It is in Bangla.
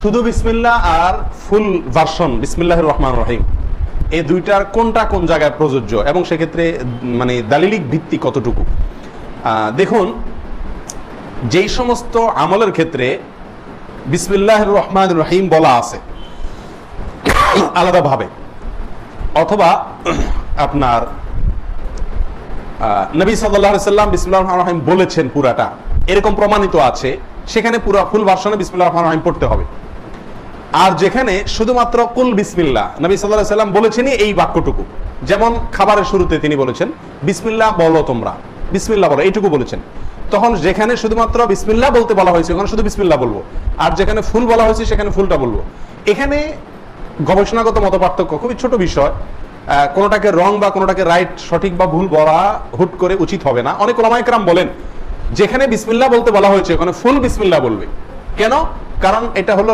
শুধু বিসমিল্লাহ আর ফুল ভার্সন বিসমিল্লাহির রহমানির রহিম, এই দুইটার কোনটা কোন জায়গায় প্রযোজ্য এবং সেক্ষেত্রে মানে দালিলিক ভিত্তি কতটুকু? দেখুন, যেই সমস্ত আমলের ক্ষেত্রে বিসমিল্লাহির রহমানির রহিম বলা আছে আলাদাভাবে, অথবা আপনার নবী সাল্লাল্লাহু আলাইহি সাল্লাম বিসমিল্লাহির রহমানির রহিম বলেছেন পুরাটা, এরকম প্রমাণিত আছে, সেখানে পুরো ফুল ভার্সনে বিসমিল্লাহির রহমানির রহিম পড়তে হবে। আর যেখানে শুধুমাত্র কুল বিসমিল্লাহ, নবী সাল্লাল্লাহু আলাইহি সাল্লাম বলেছেনই এই বাক্যটুকু, যেমন খাবারের শুরুতে তিনি বলেছেন বিসমিল্লাহ বলো, তোমরা বিসমিল্লাহ বলো, এইটুকু বলেছেন, তখন যেখানে শুধুমাত্র বিসমিল্লাহ বলতে বলা হয়েছে ওখানে শুধু বিসমিল্লাহ বলবো, আর যেখানে ফুল বলা হয়েছে সেখানে ফুলটা বলবো। এখানে গবেষণাগত মত পার্থক্য, খুবই ছোট বিষয়, কোনোটাকে রং বা কোনোটাকে রাইট, সঠিক বা ভুল বলা হুট করে উচিত হবে না। অনেক ওলামায়ে কেরাম বলেন যেখানে বিসমিল্লাহ বলতে বলা হয়েছে ওখানে ফুল বিসমিল্লাহ বলবে। কেন? কারণ এটা হলো